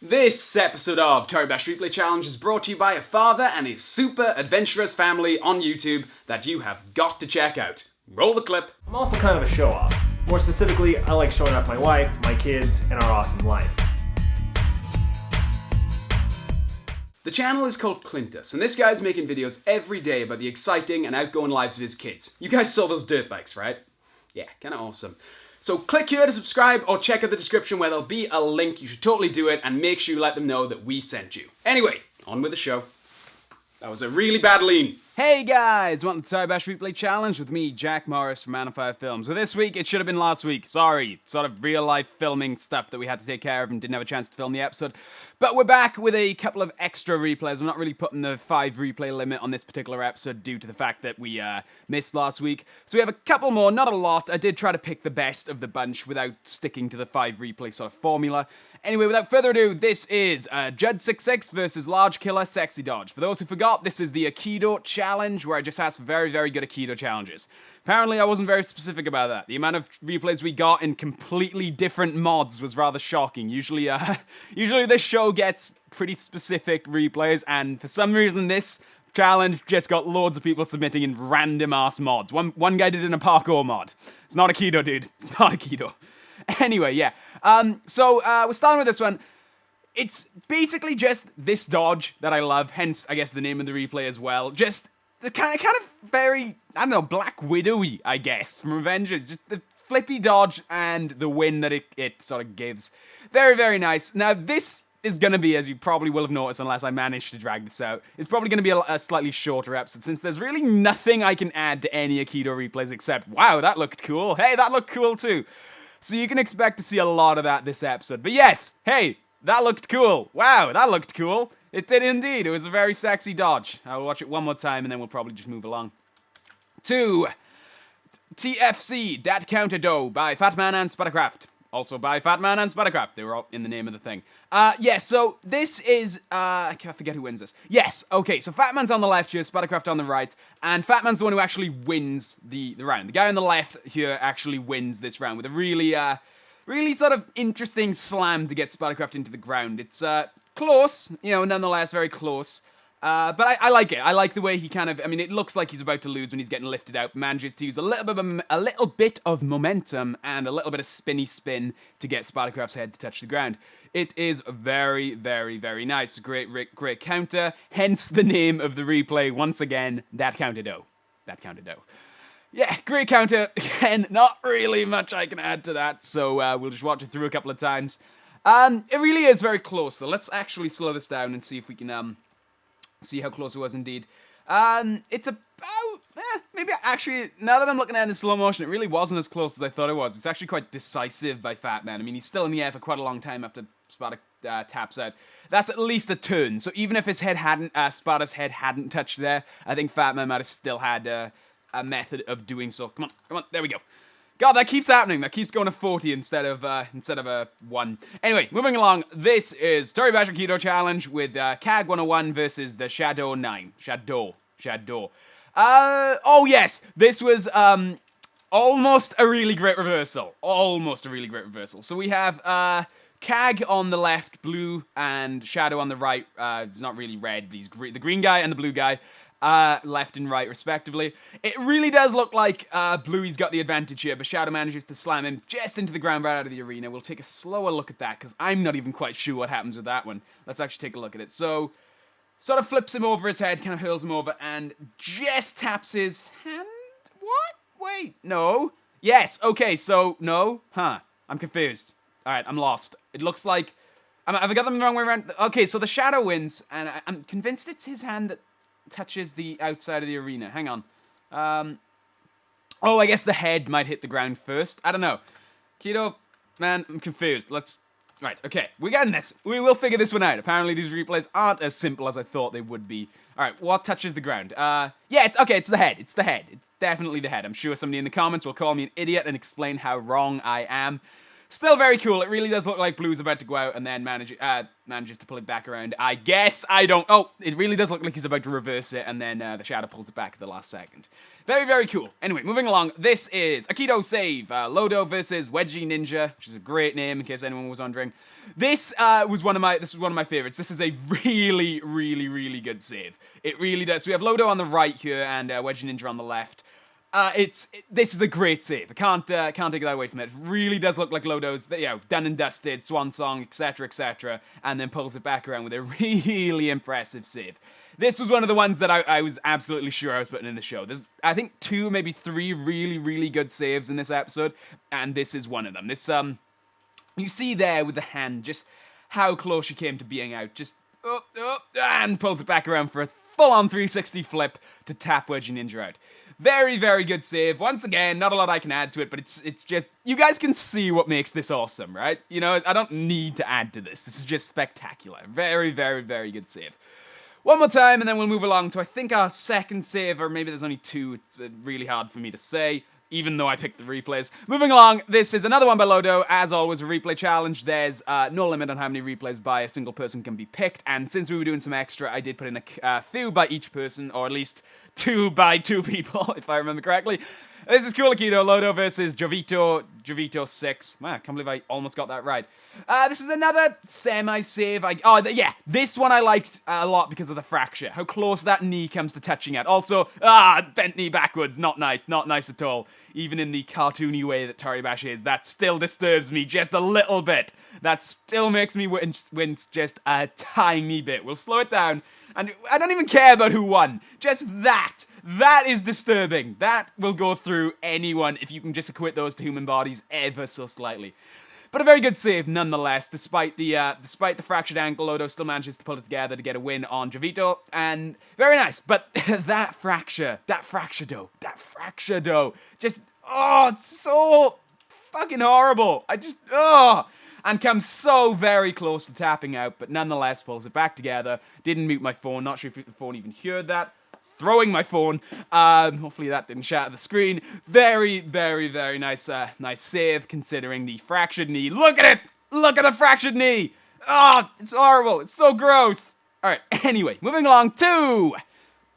This episode of Toribash Replay Challenge is brought to you by a father and his super adventurous family on YouTube that you have got to check out. Roll the clip. I'm also kind of a show-off. More specifically, I like showing off my wife, my kids, and our awesome life. The channel is called Clintus, and this guy's making videos every day about the exciting and outgoing lives of his kids. You guys saw those dirt bikes, right? Yeah, kinda awesome. So click here to subscribe or check out the description where there'll be a link. You should totally do it and make sure you let them know that we sent you. Anyway, on with the show. That was a really bad lean. Hey guys, welcome to the Toribash Replay Challenge with me, Jack Morris from Man on Fire Films. So this week, it should have been last week. Sorry, sort of real life filming stuff that we had to take care of and didn't have a chance to film the episode. But we're back with a couple of extra replays. I'm not really putting the 5 replay limit on this particular episode due to the fact that we missed last week. So we have a couple more, not a lot. I did try to pick the best of the bunch without sticking to the 5 replay sort of formula. Anyway, without further ado, this is Judd66 versus Large Killer Sexy Dodge. For those who forgot, this is the Aikido challenge where I just asked for very, very good Aikido challenges. Apparently, I wasn't very specific about that. The amount of replays we got in completely different mods was rather shocking. Usually this show gets pretty specific replays, and for some reason, this challenge just got loads of people submitting in random-ass mods. One guy did it in a parkour mod. It's not Aikido, dude. It's not Aikido. Anyway, yeah. So we're starting with this one. It's basically just this dodge that I love, hence, I guess, the name of the replay as well. Just the kind of very, I don't know, Black Widow-y, I guess, from Avengers. Just the flippy dodge and the win that it sort of gives. Very, very nice. Now, this is going to be, as you probably will have noticed, unless I manage to drag this out, it's probably going to be a slightly shorter episode, since there's really nothing I can add to any Aikido replays except, wow, that looked cool. Hey, that looked cool too. So you can expect to see a lot of that this episode. But yes, hey, that looked cool. Wow, that looked cool. It did indeed. It was a very sexy dodge. I'll watch it one more time and then we'll probably just move along. 2. TFC, Dat Counter Do by Fatman and Sputtercraft. Also by Fatman and Sputtercraft. They were all in the name of the thing. Yes, so this is, I forget who wins this. Yes, okay, so Fatman's on the left here, Sputtercraft on the right, and Fatman's the one who actually wins the round. The guy on the left here actually wins this round with a really sort of interesting slam to get Sputtercraft into the ground. It's, close, you know, nonetheless very close. But I like it. I like the way he kind of, I mean, it looks like he's about to lose when he's getting lifted out. Manages to use a little bit of momentum and a little bit of spinny spin to get Sputtercraft's head to touch the ground. It is very, very, very nice. Great counter. Hence the name of the replay. Once again, Dat Counter Do. Dat Counter Do. Yeah, great counter. Again, not really much I can add to that, so we'll just watch it through a couple of times. It really is very close, though. Let's actually slow this down and see if we can, see how close it was indeed. It's about, maybe actually, now that I'm looking at it in slow motion, it really wasn't as close as I thought it was. It's actually quite decisive by Fatman. I mean, he's still in the air for quite a long time after Sparta taps out. That's at least a turn. So even if his head hadn't, Sparta's head hadn't touched there, I think Fatman might have still had a method of doing so. Come on, there we go. God, that keeps happening. That keeps going to 40 instead of a 1. Anyway, moving along. This is Toribash Aikido Challenge with CAG 101 versus the Shadow 9. Shadow. Oh yes, this was almost a really great reversal. Almost a really great reversal. So we have CAG on the left, blue, and Shadow on the right. It's not really red, but he's the green guy and the blue guy. Left and right, respectively. It really does look like Bluey's got the advantage here, but Shadow manages to slam him just into the ground right out of the arena. We'll take a slower look at that, because I'm not even quite sure what happens with that one. Let's actually take a look at it. So, sort of flips him over his head, kind of hurls him over, and just taps his hand? What? Wait, no. Yes, okay, so, no. Huh. I'm confused. Alright, I'm lost. It looks like... have I got them the wrong way around? Okay, so the Shadow wins, and I'm convinced it's his hand that touches the outside of the arena. Hang on. Oh, I guess the head might hit the ground first. I don't know. Aikido, man, I'm confused. Right, okay. We're getting this. We will figure this one out. Apparently these replays aren't as simple as I thought they would be. Alright, what touches the ground? Yeah, it's the head. It's the head. It's definitely the head. I'm sure somebody in the comments will call me an idiot and explain how wrong I am. Still very cool. It really does look like Blue's about to go out and then manages to pull it back around. I guess I don't... Oh, it really does look like he's about to reverse it and then the Shadow pulls it back at the last second. Very, very cool. Anyway, moving along. This is Aikido Save. Lodo versus Wedgie Ninja, which is a great name in case anyone was wondering. This was one of my favorites. This is a really, really, really good save. It really does. So we have Lodo on the right here and Wedgie Ninja on the left. This is a great save. I can't take that away from it. It really does look like Lodo's, done and dusted, swan song, etc., and then pulls it back around with a really impressive save. This was one of the ones that I was absolutely sure I was putting in the show. There's, I think, 2, maybe 3 really, really good saves in this episode, and this is one of them. This, you see there with the hand just how close she came to being out. Just, and pulls it back around for a full-on 360 flip to tap Wedgie Ninja out. Very, very good save. Once again, not a lot I can add to it, but it's just... You guys can see what makes this awesome, right? You know, I don't need to add to this. This is just spectacular. Very, very, very good save. One more time, and then we'll move along to, I think, our second save, or maybe there's only 2. It's really hard for me to say, even though I picked the replays. Moving along, this is another one by Lodo. As always, a replay challenge. There's no limit on how many replays by a single person can be picked, and since we were doing some extra, I did put in a few by each person, or at least 2 by 2 people, if I remember correctly. This is Cool Aikido, Lodo versus Jovito 6. Man, I can't believe I almost got that right. This is another semi-save. This one I liked a lot because of the fracture. How close that knee comes to touching it. Also, bent knee backwards. Not nice. Not nice at all. Even in the cartoony way that Toribash is, that still disturbs me just a little bit. That still makes me wince just a tiny bit. We'll slow it down. And I don't even care about who won. Just that. That is disturbing. That will go through anyone if you can just equate those to human bodies ever so slightly. But a very good save nonetheless, despite the fractured ankle. Lodo still manages to pull it together to get a win on Jovito, and very nice. But that fracture though, just, it's so fucking horrible. And comes so very close to tapping out, but nonetheless pulls it back together. Didn't mute my phone, not sure if the phone even heard that. Throwing my phone. Hopefully that didn't shatter the screen. Very, very, very nice, nice save considering the fractured knee. Look at it! Look at the fractured knee! It's horrible. It's so gross. All right. Anyway, moving along to,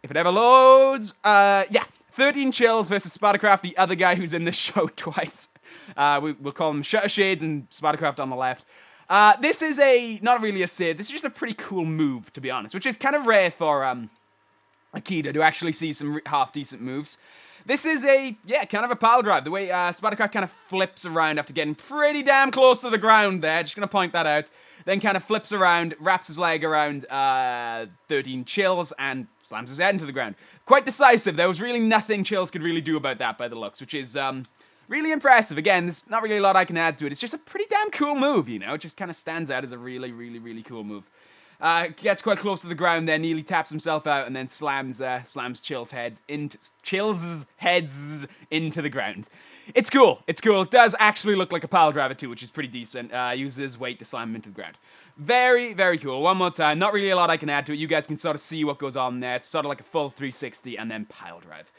if it ever loads, 13 Chills versus Spidercraft, the other guy who's in this show twice. We'll call him Shutter Shades and Spidercraft on the left. This is not really a save. This is just a pretty cool move, to be honest, which is kind of rare for Aikido to actually see some half-decent moves. This is kind of a pile drive. The way Spidercraft kind of flips around after getting pretty damn close to the ground there. Just going to point that out. Then kind of flips around, wraps his leg around 13 Chills, and slams his head into the ground. Quite decisive. There was really nothing Chills could really do about that by the looks, which is really impressive. Again, there's not really a lot I can add to it. It's just a pretty damn cool move, you know? It just kind of stands out as a really, really, really cool move. Gets quite close to the ground there, nearly taps himself out, and then slams Chill's heads into the ground. It's cool. It's cool. It does actually look like a pile driver too, which is pretty decent. Uses his weight to slam him into the ground. Very, very cool. One more time. Not really a lot I can add to it. You guys can sort of see what goes on there. It's sort of like a full 360 and then pile drive.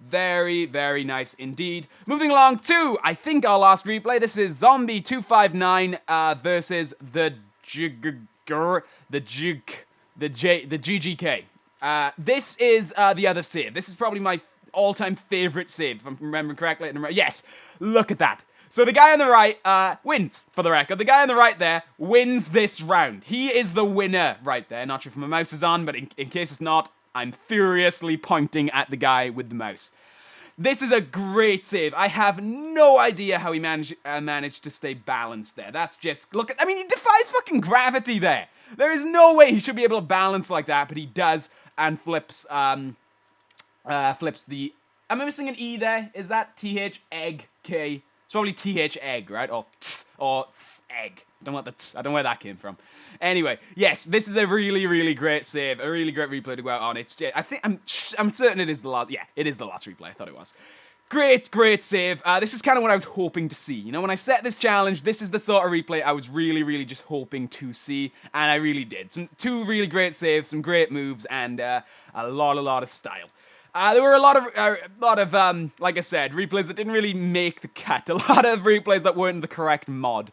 Very, very nice indeed. Moving along to, I think, our last replay. This is Zombie 259 versus the GGK. This is the other save. This is probably my all-time favorite save, if I'm remembering correctly. Yes, look at that. So the guy on the right wins, for the record. The guy on the right there wins this round. He is the winner right there. Not sure if my mouse is on, but in case it's not, I'm furiously pointing at the guy with the mouse. This is a great save. I have no idea how he managed to stay balanced there. That's just, he defies fucking gravity there. There is no way he should be able to balance like that, but he does, and flips the, am I missing an E there? Is that TH egg K? It's probably TH egg, right? Or egg. I don't know where that came from. Anyway, yes, this is a really, really great save, a really great replay to go out on. It's just, I'm certain it is the last. Yeah, it is the last replay. I thought it was. Great, great save. This is kind of what I was hoping to see. You know, when I set this challenge, this is the sort of replay I was really, really just hoping to see, and I really did. Two really great saves, some great moves, and a lot of style. There were a lot of, like I said, replays that didn't really make the cut. A lot of replays that weren't the correct mod.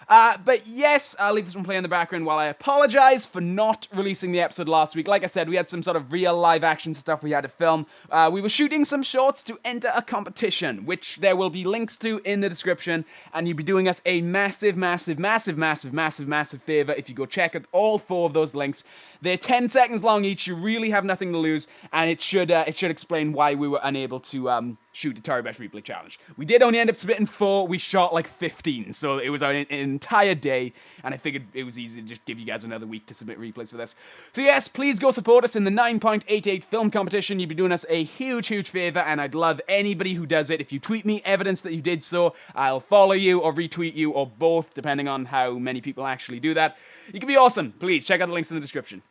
But yes, I'll leave this one playing in the background while I apologize for not releasing the episode last week. Like I said, we had some sort of real live action stuff we had to film. We were shooting some shorts to enter a competition, which there will be links to in the description, and you'd be doing us a massive favor if you go check out all 4 of those links. They're 10 seconds long each. You really have nothing to lose, and it should explain why we were unable to shoot a Toribash replay challenge. We did only end up submitting 4. We shot like 15, so it was an entire day, and I figured it was easy to just give you guys another week to submit replays for this. So yes, please go support us in the 9.88 film competition. You'd be doing us a huge favor, and I'd love anybody who does it. If you tweet me evidence that you did so, I'll follow you or retweet you or both, depending on how many people actually do that. You can be awesome. Please check out the links in the description.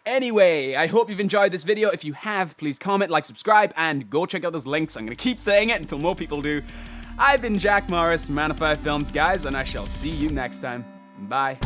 Anyway, I hope you've enjoyed this video. If you have, please comment, like, subscribe, and go check out those links. I'm going to keep saying it until more people do. I've been Jack Morris, Man of Fire Films, guys, and I shall see you next time. Bye.